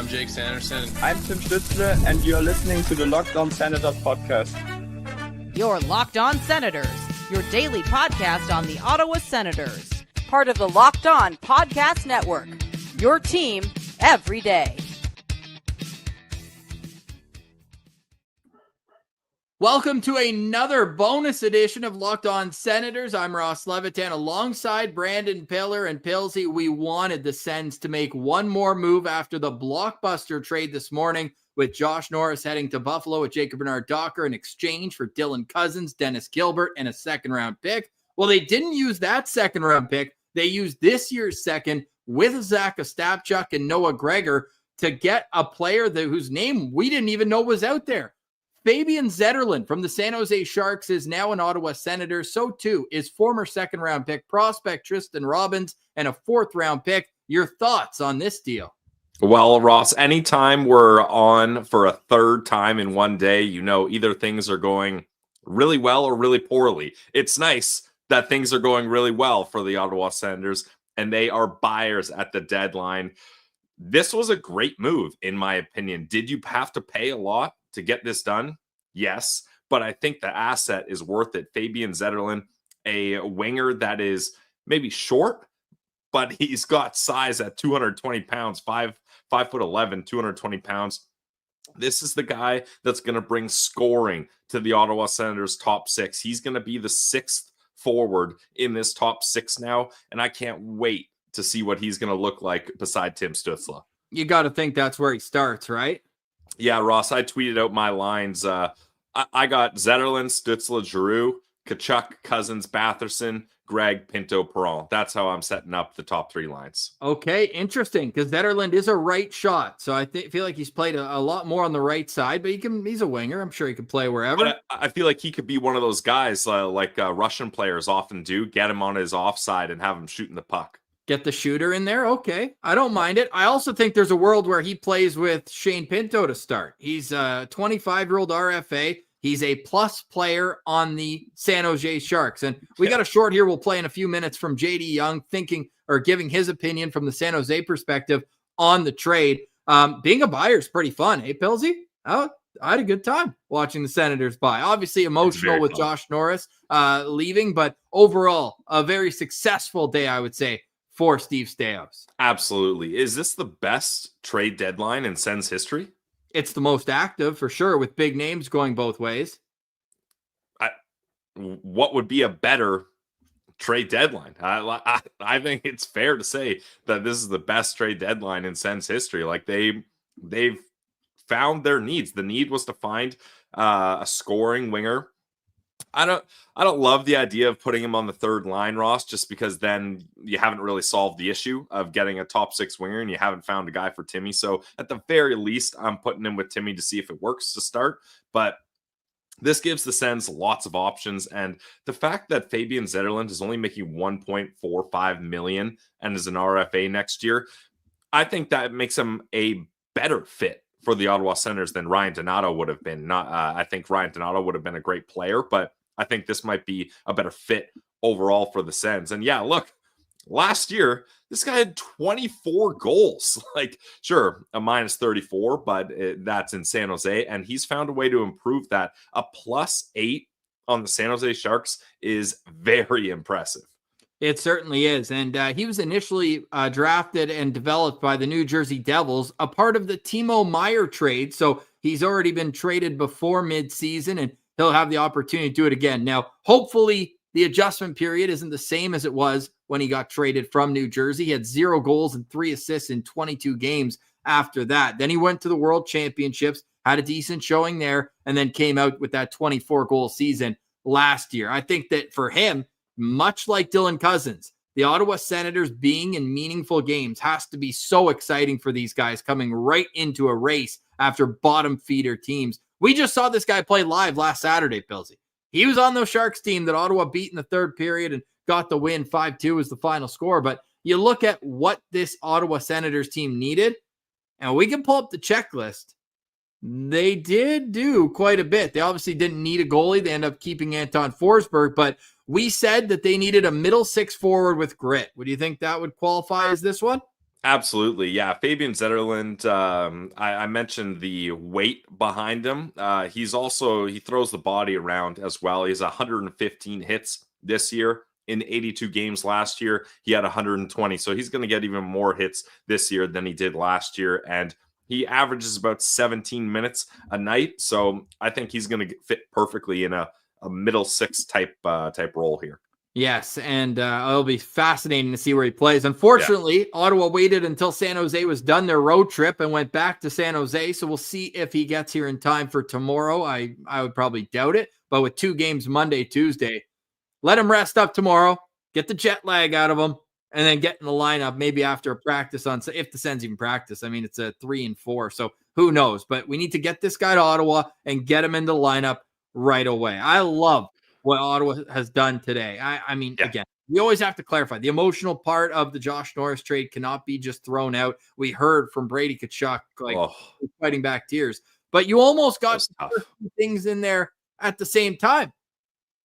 I'm Jake Sanderson. I'm Tim Stützle, and you're listening to the Locked On Senators podcast. Your Locked On Senators, your daily podcast on the Ottawa Senators. Part of the Locked On Podcast Network, your team every day. Welcome to another bonus edition of Locked On Senators. I'm Ross Levitan alongside Brandon Piller and Pilsy. We wanted the Sens to make one more move after the blockbuster trade this morning with Josh Norris heading to Buffalo with Jacob Bernard-Docker in exchange for Dylan Cousins, Dennis Gilbert, and a second-round pick. Well, they didn't use that second-round pick. They used this year's second with Zack Ostapchuk and Noah Gregor to get a player whose name we didn't even know was out there. Fabian Zetterlund from the San Jose Sharks is now an Ottawa Senator. So too is former second-round pick prospect Tristen Robins and a fourth-round pick. Your thoughts on this deal? Well, Ross, anytime we're on for a third time in one day, you know either things are going really well or really poorly. It's nice that things are going really well for the Ottawa Senators, and they are buyers at the deadline. This was a great move, in my opinion. Did you have to pay a lot to get this done? Yes, but I think the asset is worth it. Fabian Zetterlund, a winger that is maybe short, but he's got size at 220 pounds, 5'11", 220 pounds. This is the guy that's going to bring scoring to the Ottawa Senators top six. He's going to be the sixth forward in this top six now, and I can't wait to see what he's going to look like beside Tim Stützle. You got to think that's where he starts, right? Yeah, Ross, I tweeted out my lines. I got Zetterlund, Stützle, Giroux, Tkachuk, Cousins, Batherson, Greg, Pinto, Perron. That's how I'm setting up the top three lines. Okay, interesting, because Zetterlund is a right shot. So I feel like he's played a lot more on the right side, but he's a winger. I'm sure he can play wherever. But I feel like he could be one of those guys like Russian players often do, get him on his offside and have him shooting the puck. Get the shooter in there. Okay. I don't mind it. I also think there's a world where he plays with Shane Pinto to start. He's a 25-year-old RFA. He's a plus player on the San Jose Sharks. And we got a short here we'll play in a few minutes from JD Young giving his opinion from the San Jose perspective on the trade. Being a buyer is pretty fun. Hey, Pilsy? I had a good time watching the Senators buy. Obviously emotional with Josh Norris leaving, but overall a very successful day, I would say, for Steve Staios. Absolutely. Is this the best trade deadline in Sens history? It's the most active for sure, with big names going both ways. What would be a better trade deadline? I think it's fair to say that this is the best trade deadline in Sens history. Like they've found their needs. The need was to find a scoring winger. I don't love the idea of putting him on the third line, Ross, just because then you haven't really solved the issue of getting a top six winger and you haven't found a guy for Timmy. So at the very least, I'm putting him with Timmy to see if it works to start. But this gives the Sens lots of options. And the fact that Fabian Zetterlund is only making $1.45 million and is an RFA next year, I think that makes him a better fit for the Ottawa Senators than Ryan Donato would have been. I think Ryan Donato would have been a great player, but I think this might be a better fit overall for the Sens. And yeah, look, last year, this guy had 24 goals. Like, sure, a minus 34, but that's in San Jose. And he's found a way to improve that. A +8 on the San Jose Sharks is very impressive. It certainly is. And he was initially drafted and developed by the New Jersey Devils, a part of the Timo Meier trade. So he's already been traded before midseason, and he'll have the opportunity to do it again. Now, hopefully the adjustment period isn't the same as it was when he got traded from New Jersey. He had 0 goals and 3 assists in 22 games after that. Then he went to the World Championships, had a decent showing there, and then came out with that 24-goal season last year. I think that for him, much like Dylan Cousins, the Ottawa Senators being in meaningful games has to be so exciting for these guys coming right into a race after bottom feeder teams. We just saw this guy play live last Saturday, Pilsy. He was on the Sharks team that Ottawa beat in the third period and got the win. 5-2 was the final score. But you look at what this Ottawa Senators team needed, and we can pull up the checklist. They did do quite a bit. They obviously didn't need a goalie. They ended up keeping Anton Forsberg, but we said that they needed a middle six forward with grit. Would you think that would qualify as this one? Absolutely. Yeah. Fabian Zetterlund, I mentioned the weight behind him. He throws the body around as well. He has 115 hits this year. In 82 games last year, he had 120. So he's going to get even more hits this year than he did last year. And he averages about 17 minutes a night. So I think he's going to fit perfectly in a middle six type role here. Yes, and it'll be fascinating to see where he plays. Unfortunately, Ottawa waited until San Jose was done their road trip and went back to San Jose, so we'll see if he gets here in time for tomorrow. I would probably doubt it, but with 2 games Monday, Tuesday, let him rest up tomorrow, get the jet lag out of him, and then get in the lineup maybe after a practice if the Sens even practice. I mean, it's a 3 and 4, so who knows? But we need to get this guy to Ottawa and get him into the lineup right away. I love what Ottawa has done today. I mean, again, we always have to clarify the emotional part of the Josh Norris trade cannot be just thrown out. We heard from Brady Tkachuk, fighting back tears, but you almost got things in there at the same time.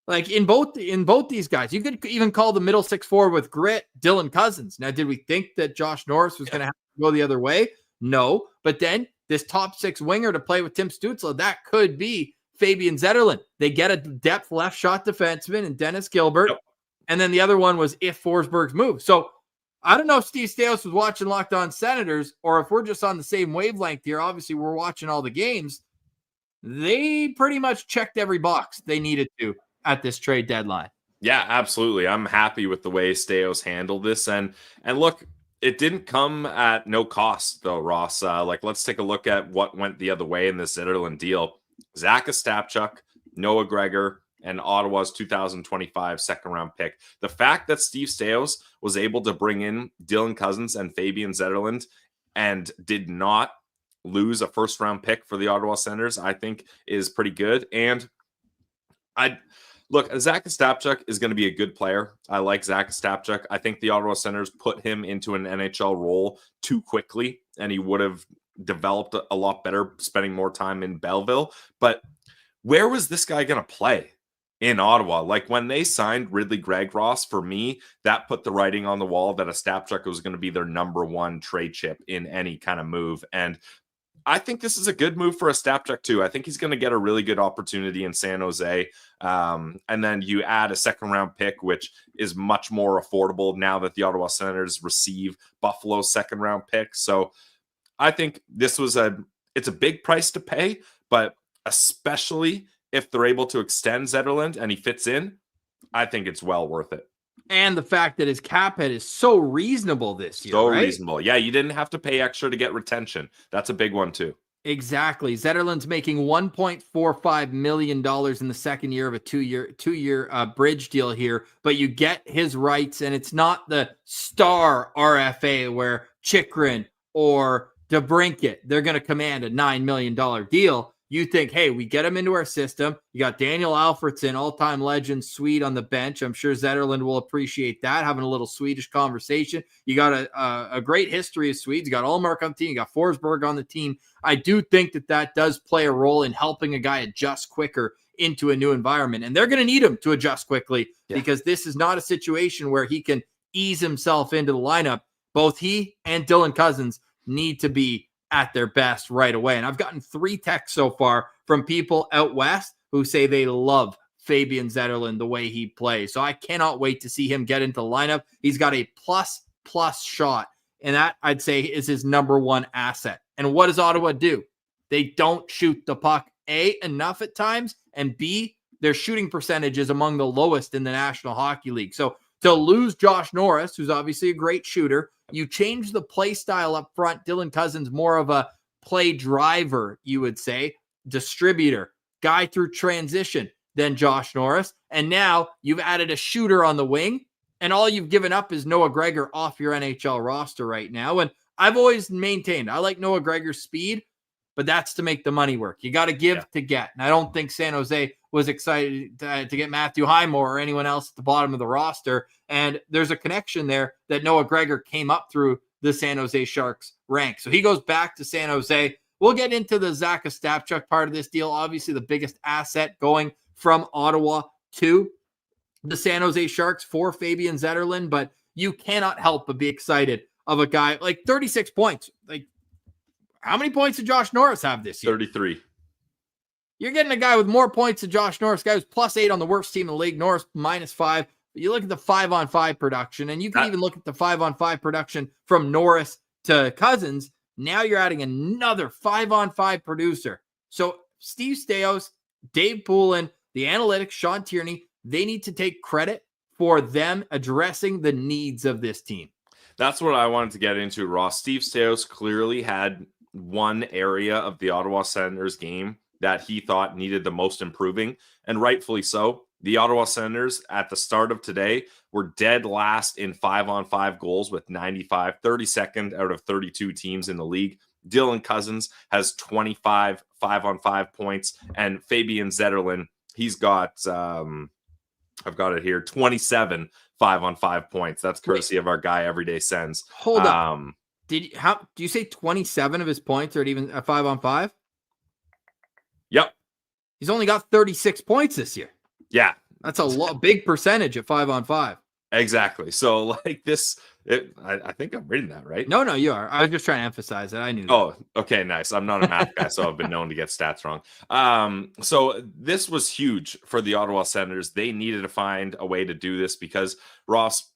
Like in both these guys, you could even call the middle six forward with grit Dylan Cousins. Now, did we think that Josh Norris was going to have to go the other way? No, but then this top 6 winger to play with Tim Stützle, that could be Fabian Zetterlund. They get a depth left shot defenseman and Dennis Gilbert. Yep. And then the other one was if Forsberg's move. So I don't know if Steve Staios was watching Locked On Senators or if we're just on the same wavelength here. Obviously, we're watching all the games. They pretty much checked every box they needed to at this trade deadline. Yeah, absolutely. I'm happy with the way Staios handled this. And look, it didn't come at no cost, though, Ross. Let's take a look at what went the other way in this Zetterlund deal. Zack Ostapchuk, Noah Gregor, and Ottawa's 2025 second-round pick. The fact that Steve Staios was able to bring in Dylan Cousins and Fabian Zetterlund and did not lose a first-round pick for the Ottawa Senators, I think is pretty good. And Zack Ostapchuk is going to be a good player. I like Zack Ostapchuk. I think the Ottawa Senators put him into an NHL role too quickly, and he would have developed a lot better spending more time in Belleville. But where was this guy going to play in Ottawa? Like when they signed Ridley Gregg, Ross, for me, that put the writing on the wall that Ostapchuk was going to be their number 1 trade chip in any kind of move. And I think this is a good move for Ostapchuk too. I think he's going to get a really good opportunity in San Jose. And then you add a second-round pick, which is much more affordable now that the Ottawa Senators receive Buffalo's second-round pick. So I think this was it's a big price to pay, but especially if they're able to extend Zetterlund and he fits in, I think it's well worth it. And the fact that his cap hit is so reasonable this year. So right? reasonable. Yeah, you didn't have to pay extra to get retention. That's a big one too. Exactly. Zetterlund's making $1.45 million in the second year of a two-year bridge deal here, but you get his rights, and it's not the star RFA where Chychrun or DeBrincat, they're going to command a $9 million deal. You think, hey, we get him into our system. You got Daniel Alfredsson, all-time legend, Swede on the bench. I'm sure Zetterlund will appreciate that, having a little Swedish conversation. You got a great history of Swedes. You got Ullmark on the team. You got Forsberg on the team. I do think that does play a role in helping a guy adjust quicker into a new environment. And they're going to need him to adjust quickly because this is not a situation where he can ease himself into the lineup. Both he and Dylan Cousins need to be at their best right away. And I've gotten 3 texts so far from people out west who say they love Fabian Zetterlund, the way he plays. So I cannot wait to see him get into the lineup. He's got a plus shot, and that I'd say is his number 1 asset. And what does Ottawa do? They don't shoot the puck, A, enough at times, and B, their shooting percentage is among the lowest in the National Hockey League. So to lose Josh Norris, who's obviously a great shooter, you change the play style up front. Dylan Cousins, more of a play driver, you would say, distributor, guy through transition than Josh Norris. And now you've added a shooter on the wing, and all you've given up is Noah Gregor off your NHL roster right now. And I've always maintained I like Noah Gregor's speed, but that's to make the money work. You got to give to get. And I don't think San Jose was excited to get Matthew Highmore or anyone else at the bottom of the roster. And there's a connection there that Noah Gregor came up through the San Jose Sharks ranks. So he goes back to San Jose. We'll get into the Zack Ostapchuk part of this deal. Obviously, the biggest asset going from Ottawa to the San Jose Sharks for Fabian Zetterlund, but you cannot help but be excited of a guy like 36 points. Like, how many points did Josh Norris have this year? 33. You're getting a guy with more points than Josh Norris, guy who's +8 on the worst team in the league. Norris -5. You look at the 5-on-5 production, and you can even look at the 5-on-5 production from Norris to Cousins. Now you're adding another 5-on-5 producer. So Steve Staios, Dave Poulin, the analytics, Sean Tierney, they need to take credit for them addressing the needs of this team. That's what I wanted to get into, Ross. Steve Staios clearly had one area of the Ottawa Senators game that he thought needed the most improving, and rightfully so. The Ottawa Senators at the start of today were dead last in 5-on-5 goals with 95, 32nd out of 32 teams in the league. Dylan Cousins has 25 5-on-5 points, and Fabian Zetterlund, he's got, I've got it here, 27 5-on-5 points. That's courtesy of our guy, Everyday Sens. Hold up. Do you say 27 of his points are even a 5-on-5? Yep. He's only got 36 points this year. Yeah. That's a big percentage at 5-on-5. Exactly. So like this, I think I'm reading that right. No, you are. I was just trying to emphasize it. I knew that. Oh, okay, nice. I'm not a math guy, so I've been known to get stats wrong. So this was huge for the Ottawa Senators. They needed to find a way to do this because, Ross,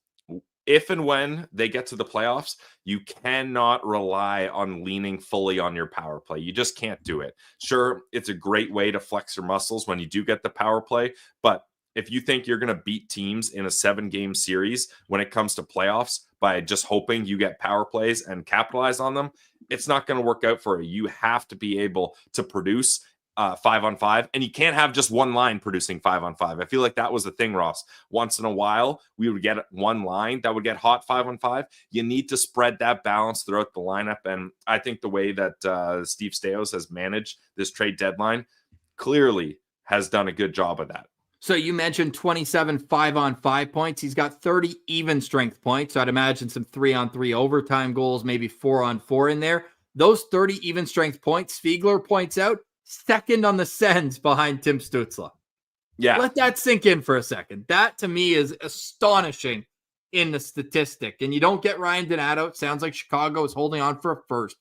if and when they get to the playoffs, you cannot rely on leaning fully on your power play. You just can't do it. Sure, it's a great way to flex your muscles when you do get the power play, but if you think you're going to beat teams in a 7-game series when it comes to playoffs by just hoping you get power plays and capitalize on them, it's not going to work out for you. You have to be able to produce 5-on-5, and you can't have just one line producing 5-on-5. I feel like that was the thing, Ross. Once in a while, we would get one line that would get hot 5-on-5. You need to spread that balance throughout the lineup, and I think the way that Steve Staios has managed this trade deadline clearly has done a good job of that. So you mentioned 27 5-on-5 points. He's got 30 even strength points. So I'd imagine some 3-on-3 overtime goals, maybe 4-on-4 in there. Those 30 even strength points, Spiegler points out, second on the Sens behind Tim Stützle. Yeah. Let that sink in for a second. That to me is astonishing in the statistic. And you don't get Ryan Donato. It sounds like Chicago is holding on for a first.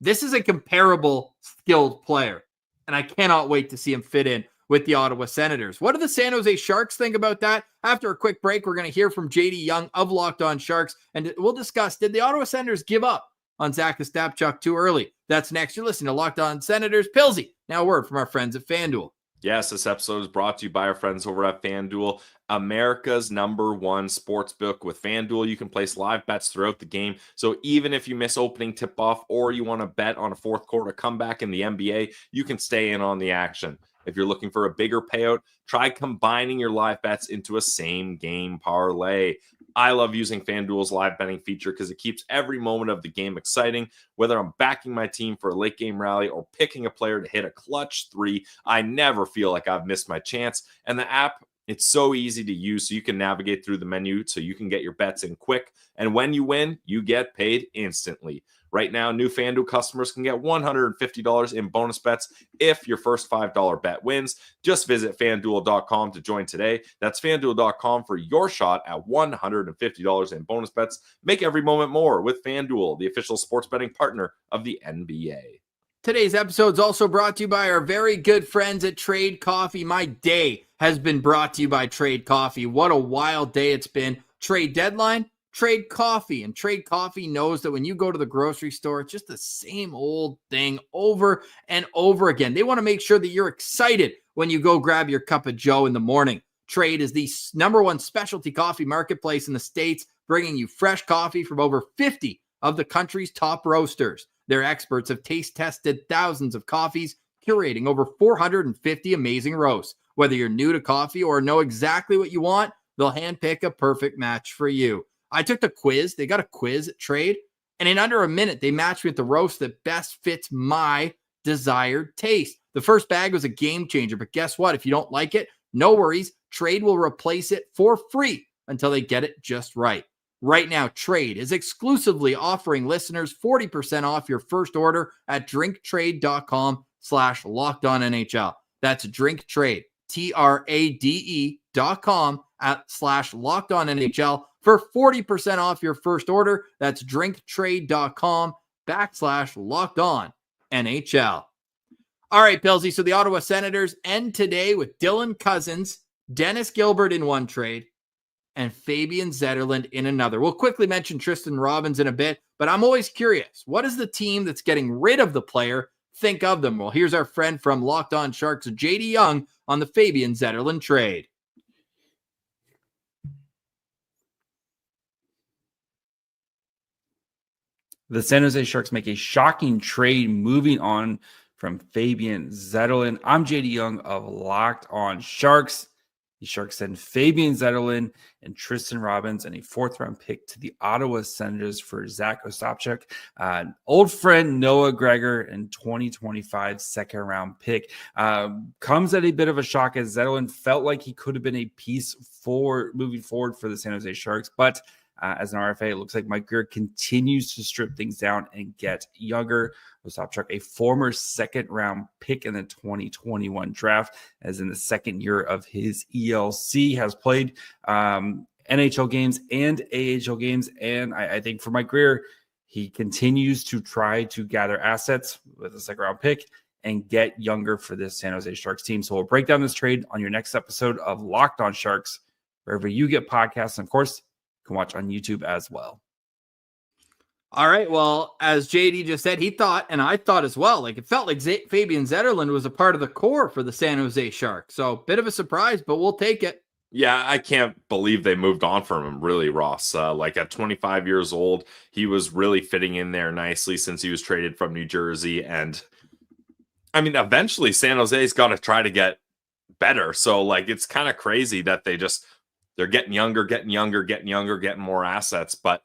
This is a comparable skilled player. And I cannot wait to see him fit in with the Ottawa Senators. What do the San Jose Sharks think about that? After a quick break, we're going to hear from JD Young of Locked On Sharks, and we'll discuss, did the Ottawa Senators give up on Zack Ostapchuk too early? That's next. You're listening to Locked On Senators. Pilsy, now a word from our friends at FanDuel. Yes, this episode is brought to you by our friends over at FanDuel, America's #1 sports book. With FanDuel, you can place live bets throughout the game. So even if you miss opening tip-off or you want to bet on a fourth quarter comeback in the NBA, you can stay in on the action. If you're looking for a bigger payout, try combining your live bets into a same-game parlay. I love using FanDuel's live betting feature because it keeps every moment of the game exciting. Whether I'm backing my team for a late-game rally or picking a player to hit a clutch 3, I never feel like I've missed my chance. And the app, it's so easy to use, so you can navigate through the menu so you can get your bets in quick. And when you win, you get paid instantly. Right now, new FanDuel customers can get $150 in bonus bets if your first $5 bet wins. Just visit FanDuel.com to join today. That's FanDuel.com for your shot at $150 in bonus bets. Make every moment more with FanDuel, the official sports betting partner of the NBA. Today's episode is also brought to you by our very good friends at Trade Coffee. My day has been brought to you by Trade Coffee. What a wild day it's been. Trade deadline, Trade Coffee. And Trade Coffee knows that when you go to the grocery store, it's just the same old thing over and over again. They want to make sure that you're excited when you go grab your cup of joe in the morning. Trade is the #1 specialty coffee marketplace in the States, bringing you fresh coffee from over 50 of the country's top roasters. Their experts have taste tested thousands of coffees, curating over 450 amazing roasts. Whether you're new to coffee or know exactly what you want, they'll handpick a perfect match for you. I took the quiz. They got a quiz at Trade, and in under a minute, they matched me with the roast that best fits my desired taste. The first bag was a game changer, but guess what? If you don't like it, no worries. Trade will replace it for free until they get it just right. Right now, Trade is exclusively offering listeners 40% off your first order at drinktrade.com /LockedOnNHL. That's drinktrade, TRADE.com /LockedOnNHL. for 40% off your first order. That's drinktrade.com/LockedOnNHL. All right, Pilsy. So the Ottawa Senators end today with Dylan Cousins, Dennis Gilbert in one trade, and Fabian Zetterlund in another. We'll quickly mention Tristen Robins in a bit, but I'm always curious. What does the team that's getting rid of the player think of them? Well, here's our friend from Locked On Sharks, JD Young, on the Fabian Zetterlund trade. The San Jose Sharks make a shocking trade, moving on from Fabian Zetterlund. I'm JD Young of Locked On Sharks. The Sharks send Fabian Zetterlund and Tristen Robins and a fourth-round pick to the Ottawa Senators for Zack Ostapchuk, old friend Noah Gregor, and 2025 second-round pick. Comes at a bit of a shock as Zetterlund felt like he could have been a piece for moving forward for the San Jose Sharks, but as an RFA, it looks like Mike Grier continues to strip things down and get younger. Ostapchuk, a former second-round pick in the 2021 draft, as in the second year of his ELC, has played NHL games and AHL games. And I think for Mike Grier, he continues to try to gather assets with a second-round pick and get younger for this San Jose Sharks team. So we'll break down this trade on your next episode of Locked On Sharks, wherever you get podcasts. And of course, can watch on YouTube as well. All right. Well, as JD just said, he thought, and I thought as well, like it felt like Fabian Zetterlund was a part of the core for the San Jose Sharks. So bit of a surprise, but we'll take it. Yeah, I can't believe they moved on from him, really, Ross. Like at 25 years old, he was really fitting in there nicely since he was traded from New Jersey. And I mean, eventually San Jose's got to try to get better. So like, it's kind of crazy that they're getting younger, getting more assets. But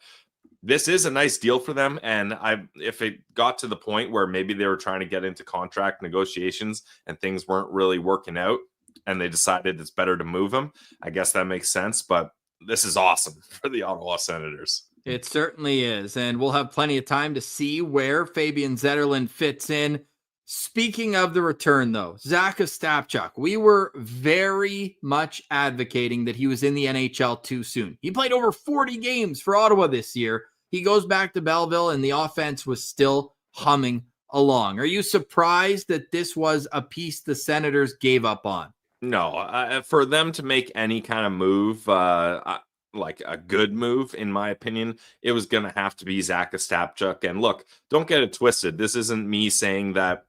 this is a nice deal for them. And if it got to the point where maybe they were trying to get into contract negotiations and things weren't really working out and they decided it's better to move him, I guess that makes sense. But this is awesome for the Ottawa Senators. It certainly is. And we'll have plenty of time to see where Fabian Zetterlund fits in. Speaking of the return, though, Zack Ostapchuk, we were very much advocating that he was in the NHL too soon. He played over 40 games for Ottawa this year. He goes back to Belleville, and the offense was still humming along. Are you surprised that this was a piece the Senators gave up on? No, for them to make any kind of move, like a good move, in my opinion, it was going to have to be Zack Ostapchuk. And look, don't get it twisted. This isn't me saying that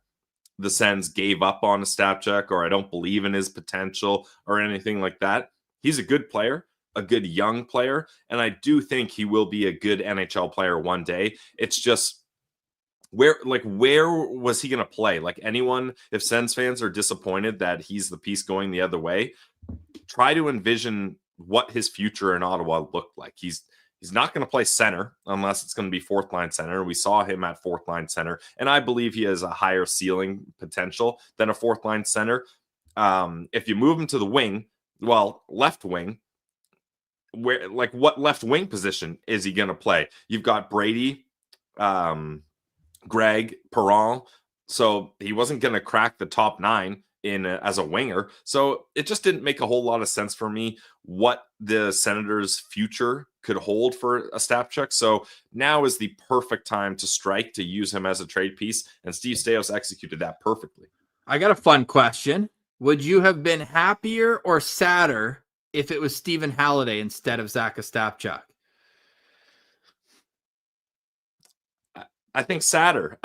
the Sens gave up on Ostapchuk or I don't believe in his potential or anything like that. He's a good player, a good young player, and I do think he will be a good NHL player one day. It's just where was he going to play? Like anyone, if Sens fans are disappointed that he's the piece going the other way, try to envision what his future in Ottawa looked like. He's not going to play center unless it's going to be fourth line center. We saw him at fourth line center, and I believe he has a higher ceiling potential than a fourth line center. If you move him to the wing, left wing, what left wing position is he going to play? You've got Brady, Greg, Perron. So he wasn't going to crack the top nine as a winger. So it just didn't make a whole lot of sense for me what the Senators' future could hold for Ostapchuk. So now is the perfect time to strike, to use him as a trade piece. And Steve Staios executed that perfectly. I got a fun question. Would you have been happier or sadder if it was Stephen Halliday instead of Zack Ostapchuk? I think sadder,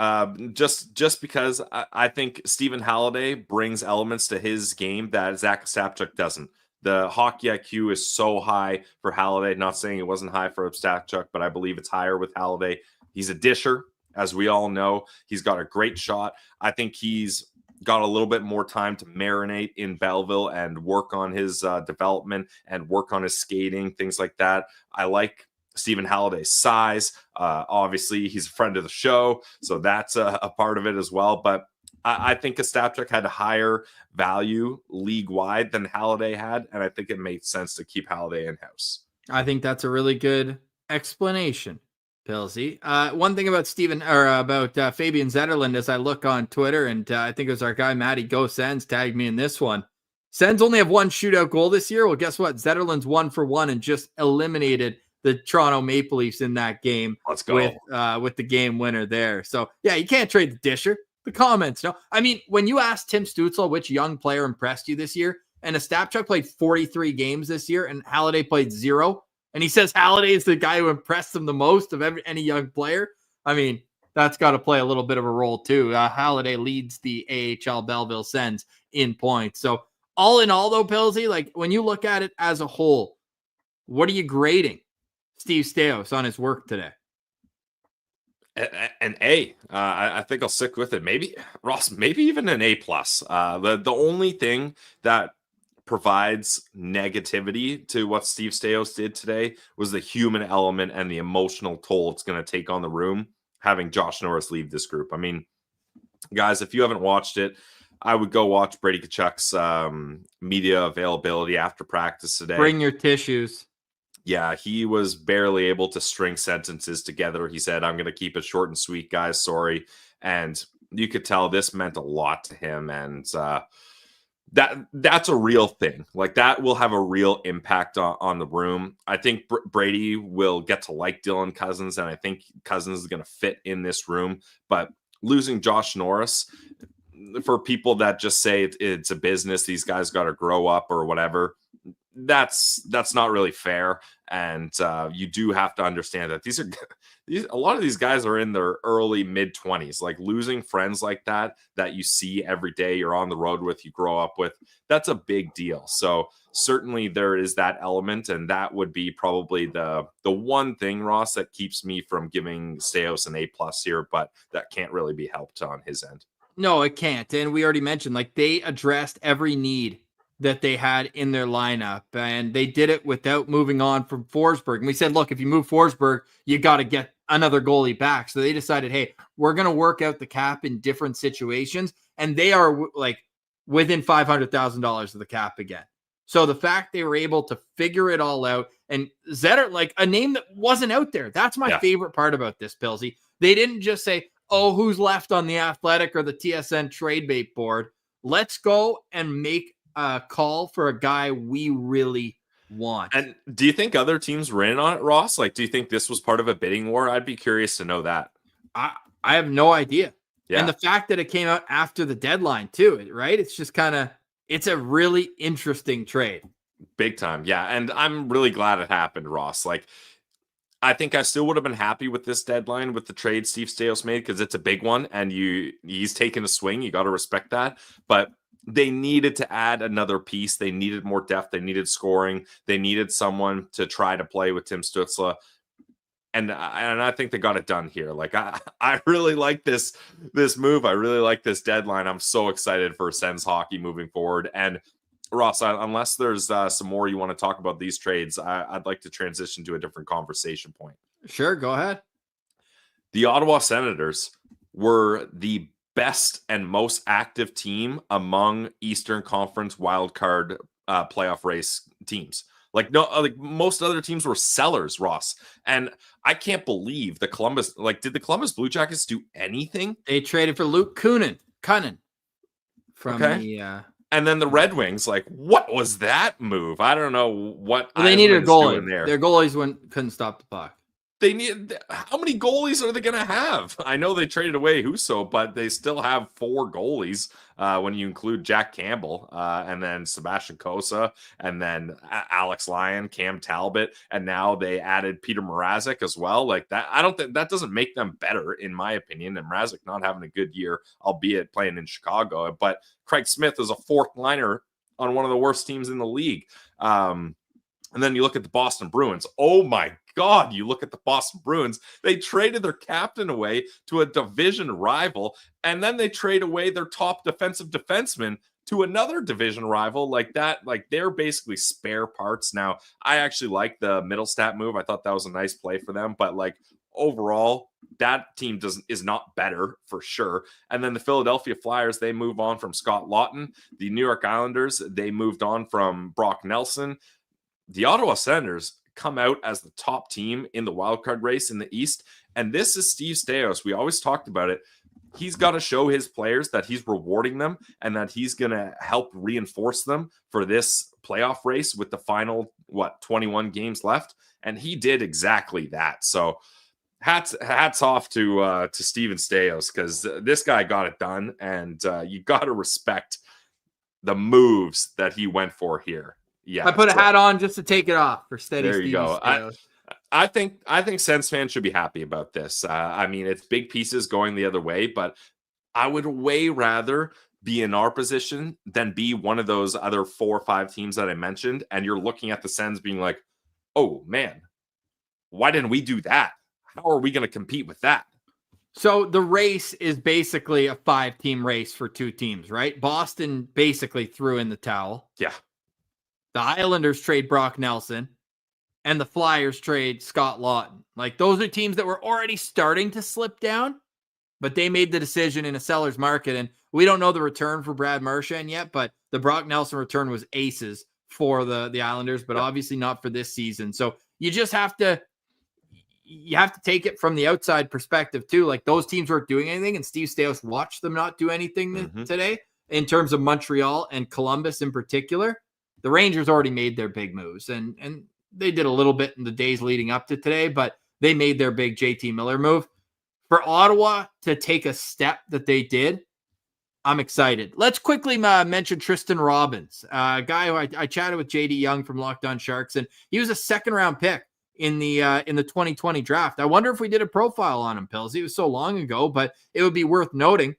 just because I think Stephen Halliday brings elements to his game that Zack Ostapchuk doesn't. The hockey IQ is so high for Halliday. Not saying it wasn't high for Ostapchuk, but I believe it's higher with Halliday. He's a disher, as we all know. He's got a great shot. I think he's got a little bit more time to marinate in Belleville and work on his development and work on his skating, things like that. I like Stephen Halliday's size. Obviously, he's a friend of the show, so that's a part of it as well. But I think Ostapchuk had a higher value league-wide than Halliday had, and I think it made sense to keep Halliday in-house. I think that's a really good explanation, Pilsy. One thing about Fabian Zetterlund, as I look on Twitter, and I think it was our guy Matty Go Sens tagged me in this one. Sens only have one shootout goal this year. Well, guess what? Zetterlund's 1 for 1 and just eliminated the Toronto Maple Leafs in that game. Let's go. With the game winner there. So, yeah, you can't trade the disher. The comments, no. I mean, when you asked Tim Stützle which young player impressed you this year, and Ostapchuk played 43 games this year, and Halliday played 0, and he says Halliday is the guy who impressed him the most of any young player, I mean, that's got to play a little bit of a role too. Halliday leads the AHL Belleville Sens in points. So all in all, though, Pilsy, like when you look at it as a whole, what are you grading Steve Staios on his work today? An A. I think I'll stick with it. Maybe Ross, maybe even an A+. The only thing that provides negativity to what Steve Staios did today was the human element and the emotional toll it's going to take on the room having Josh Norris leave this group. I mean, guys, if you haven't watched it, I would go watch Brady Tkachuk's media availability after practice today. Bring your tissues. Yeah, he was barely able to string sentences together. He said, I'm going to keep it short and sweet, guys. Sorry. And you could tell this meant a lot to him. And that's a real thing. Like, that will have a real impact on the room. I think Brady will get to like Dylan Cousins, and I think Cousins is going to fit in this room. But losing Josh Norris, for people that just say it's a business, these guys got to grow up or whatever, that's not really fair. And you do have to understand that a lot of these guys are in their early mid-20s. Like, losing friends like that you see every day, you're on the road with, you grow up with, that's a big deal. So certainly there is that element, and that would be probably the one thing, Ross, that keeps me from giving Staios an A+ here, but that can't really be helped on his end. No, it can't. And we already mentioned, like, they addressed every need that they had in their lineup, and they did it without moving on from Forsberg. And we said, look, if you move Forsberg, you got to get another goalie back. So they decided, hey, we're going to work out the cap in different situations. And they are like within $500,000 of the cap again. So the fact they were able to figure it all out, and Zetter, like a name that wasn't out there. That's my favorite part about this, Pilsy. They didn't just say, oh, who's left on the Athletic or the TSN trade bait board? Let's go and make a call for a guy we really want. And do you think other teams were in on it, Ross? Like, do you think this was part of a bidding war? I'd be curious to know that. I have no idea. Yeah. And the fact that it came out after the deadline too, right? It's just it's a really interesting trade. Big time. Yeah. And I'm really glad it happened, Ross. Like, I think I still would have been happy with this deadline with the trade Steve Staios made, because it's a big one and he's taken a swing. You got to respect that. But they needed to add another piece. They needed more depth. They needed scoring. They needed someone to try to play with Tim Stützle. And I think they got it done here. Like, I really like this move. I really like this deadline. I'm so excited for Sens hockey moving forward. And Ross, unless there's some more you want to talk about these trades, I'd like to transition to a different conversation point. Sure, go ahead. The Ottawa Senators were the best and most active team among Eastern Conference wildcard playoff race teams. Like most other teams were sellers, Ross. And I can't believe did the Columbus Blue Jackets do anything? They traded for Luke Kunin from the and then the Red Wings, like, what was that move? I don't know what they needed a goalie there. Their goalies couldn't stop the puck. How many goalies are they going to have? I know they traded away Husso, but they still have 4 goalies when you include Jack Campbell and then Sebastian Cossa and then Alex Lyon, Cam Talbot, and now they added Peter Mrazek as well. Like that, I don't think that doesn't make them better, in my opinion. And Mrazek not having a good year, albeit playing in Chicago. But Craig Smith is a 4th liner on one of the worst teams in the league. And then you look at the Boston Bruins. Oh my God, you look at the Boston Bruins. They traded their captain away to a division rival, and then they trade away their top defensive defenseman to another division rival like that. Like, they're basically spare parts. Now, I actually like the Middlestat move. I thought that was a nice play for them, but like overall, that team is not better for sure. And then the Philadelphia Flyers, they move on from Scott Lawton. The New York Islanders, they moved on from Brock Nelson. The Ottawa Senators come out as the top team in the wildcard race in the East. And this is Steve Staios. We always talked about it. He's got to show his players that he's rewarding them and that he's going to help reinforce them for this playoff race with the final 21 games left, and he did exactly that. So hats off to Steve Staios, because this guy got it done, and you got to respect the moves that he went for here. Yeah, I put a hat on just to take it off for steady. There you go. Staios. I think Sens fans should be happy about this. I mean, it's big pieces going the other way, but I would way rather be in our position than be one of those other 4 or 5 teams that I mentioned. And you're looking at the Sens being like, oh man, why didn't we do that? How are we going to compete with that? So the race is basically a 5-team race for 2 teams, right? Boston basically threw in the towel. Yeah. The Islanders trade Brock Nelson, and the Flyers trade Scott Lawton. Like, those are teams that were already starting to slip down, but they made the decision in a seller's market. And we don't know the return for Brad Marchand yet, but the Brock Nelson return was aces for the Islanders, but obviously not for this season. So you just have to take it from the outside perspective too. Like, those teams weren't doing anything, and Steve Staios watched them not do anything today in terms of Montreal and Columbus in particular. The Rangers already made their big moves, and they did a little bit in the days leading up to today, but they made their big JT Miller move. For Ottawa to take a step that they did, I'm excited. Let's quickly mention Tristen Robins, a guy who I chatted with JD Young from Locked On Sharks, and he was a 2nd-round pick in the 2020 draft. I wonder if we did a profile on him, Pills. It was so long ago, but it would be worth noting.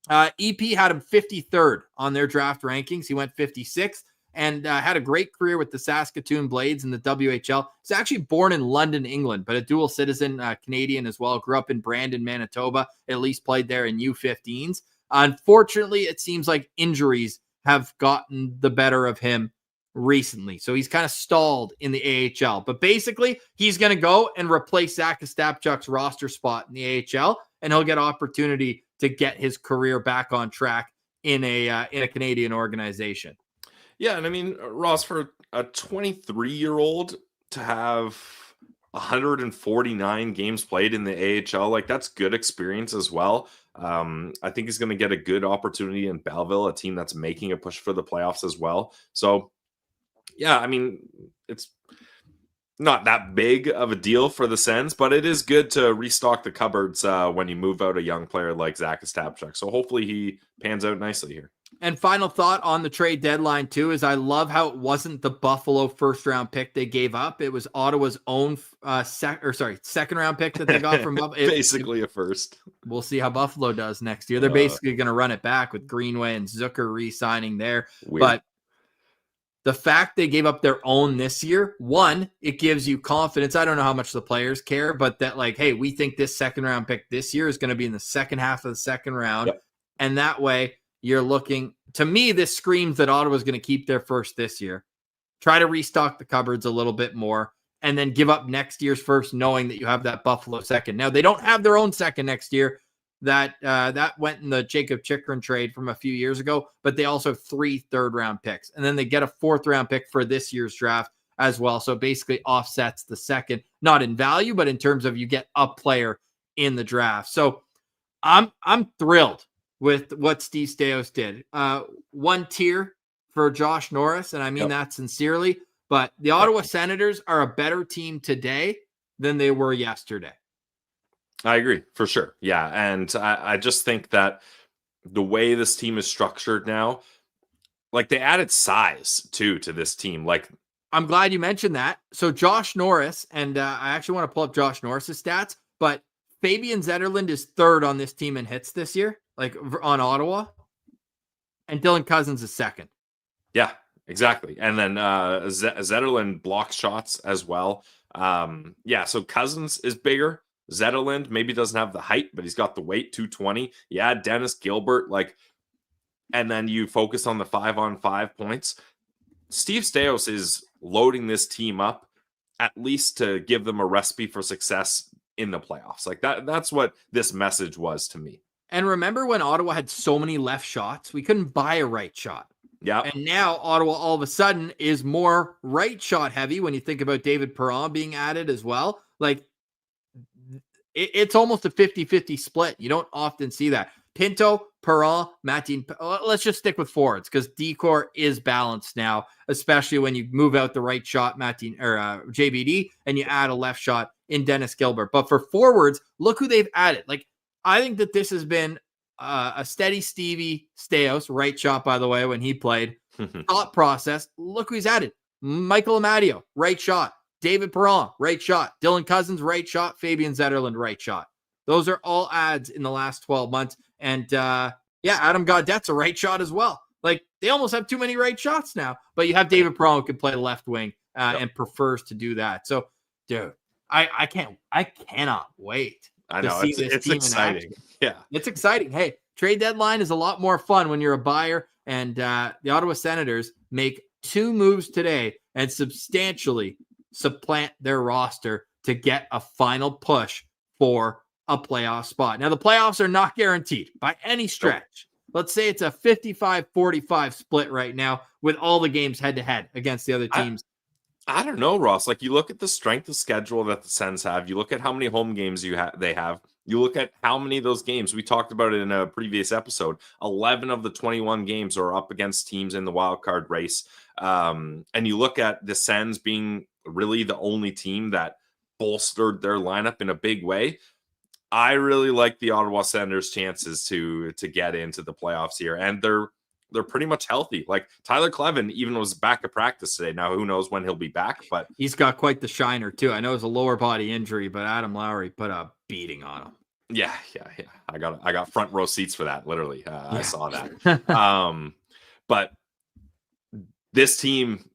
EP had him 53rd on their draft rankings. He went 56th. And had a great career with the Saskatoon Blades in the WHL. He's actually born in London, England, but a dual citizen, Canadian as well. Grew up in Brandon, Manitoba, at least played there in U15s. Unfortunately, it seems like injuries have gotten the better of him recently. So he's kind of stalled in the AHL. But basically, he's going to go and replace Zack Ostapchuk's roster spot in the AHL, and he'll get opportunity to get his career back on track in a Canadian organization. Yeah, and I mean, Ross, for a 23-year-old to have 149 games played in the AHL, like, that's good experience as well. I think he's going to get a good opportunity in Belleville, a team that's making a push for the playoffs as well. So, yeah, I mean, it's not that big of a deal for the Sens, but it is good to restock the cupboards when you move out a young player like Zack Ostapchuk. So hopefully he pans out nicely here. And final thought on the trade deadline too is I love how it wasn't the Buffalo 1st-round pick they gave up. It was Ottawa's own 2nd-round pick that they got from Buffalo. Basically a first. We'll see how Buffalo does next year. They're basically going to run it back with Greenway and Zucker re-signing there. Weird. But the fact they gave up their own this year, one, it gives you confidence. I don't know how much the players care, but that, like, hey, we think this 2nd-round pick this year is going to be in the second half of the 2nd round. Yep. And that way you're looking, to me, this screams that Ottawa's going to keep their first this year, try to restock the cupboards a little bit more, and then give up next year's first, knowing that you have that Buffalo 2nd. Now, they don't have their own 2nd next year. That went in the Jacob Chikrin trade from a few years ago, but they also have 3 3rd-round picks, and then they get a 4th-round pick for this year's draft as well. So it basically offsets the 2nd, not in value, but in terms of you get a player in the draft. So I'm thrilled with what Steve Staios did. 1 tier for Josh Norris, and I mean that sincerely, but the Ottawa Senators are a better team today than they were yesterday. I agree, for sure. Yeah, and I just think that the way this team is structured now, like, they added size, too, to this team. Like, I'm glad you mentioned that. So Josh Norris, and I actually want to pull up Josh Norris's stats, but Fabian Zetterlund is 3rd on this team in hits this year, like on Ottawa, and Dylan Cousins is 2nd. Yeah, exactly. And then Zetterlund blocks shots as well. Yeah, so Cousins is bigger. Zetterlund maybe doesn't have the height, but he's got the weight, 220. Yeah, Dennis Gilbert, like, and then you focus on the 5-on-5 points. Steve Staios is loading this team up at least to give them a recipe for success in the playoffs. Like, that's what this message was to me. And remember when Ottawa had so many left shots, we couldn't buy a right shot. Yeah. And now Ottawa all of a sudden is more right shot heavy when you think about David Perron being added as well. Like, it's almost a 50-50 split. You don't often see that. Pinto, Perron, Matin. Let's just stick with forwards because decor is balanced now, especially when you move out the right shot, Matin or JBD, and you add a left shot in Dennis Gilbert. But for forwards, look who they've added. Like, I think that this has been a steady Stevie Staios, right shot, by the way, when he played. Thought process. Look who he's added. Michael Amadio, right shot. David Perron, right shot. Dylan Cousins, right shot. Fabian Zetterlund, right shot. Those are all adds in the last 12 months. And Adam Gaudette's a right shot as well. Like, they almost have too many right shots now. But you have David Perron who can play left wing and prefers to do that. So, dude, I cannot wait. I know, to see this it's team exciting. in action. Yeah, it's exciting. Hey, trade deadline is a lot more fun when you're a buyer. And the Ottawa Senators make 2 moves today and substantially supplant their roster to get a final push for a playoff spot. Now, the playoffs are not guaranteed by any stretch. Let's say it's a 55-45 split right now with all the games head-to-head against the other teams. I don't know, Ross. Like, you look at the strength of schedule that the Sens have. You look at how many home games they have. You look at how many of those games. We talked about it in a previous episode. 11 of the 21 games are up against teams in the wild card race. And you look at the Sens being really the only team that bolstered their lineup in a big way. I really like the Ottawa Senators' chances to get into the playoffs here, and they're pretty much healthy. Like, Tyler Clevin even was back at practice today. Now, who knows when he'll be back? But he's got quite the shiner too. I know it's a lower body injury, but Adam Lowry put a beating on him. Yeah. I got front row seats for that. Literally, I saw that. But this team,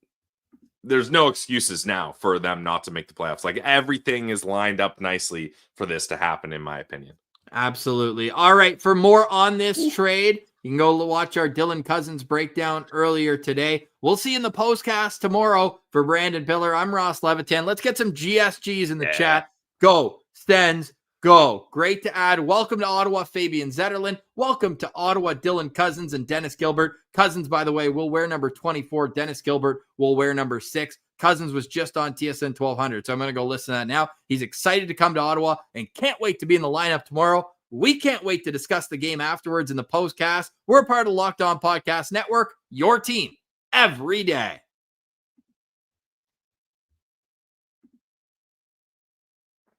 there's no excuses now for them not to make the playoffs. Like, everything is lined up nicely for this to happen, in my opinion. Absolutely. All right. For more on this trade, you can go watch our Dylan Cousins breakdown earlier today. We'll see you in the postcast tomorrow. For Brandon Piller, I'm Ross Levitan. Let's get some GSGs in the chat. Go, Sens, go. Great to add. Welcome to Ottawa, Fabian Zetterlund. Welcome to Ottawa, Dylan Cousins and Dennis Gilbert. Cousins, by the way, will wear number 24. Dennis Gilbert will wear number 6. Cousins was just on TSN 1200, so I'm going to go listen to that now. He's excited to come to Ottawa and can't wait to be in the lineup tomorrow. We can't wait to discuss the game afterwards in the postcast. We're part of the Locked On Podcast Network, your team every day.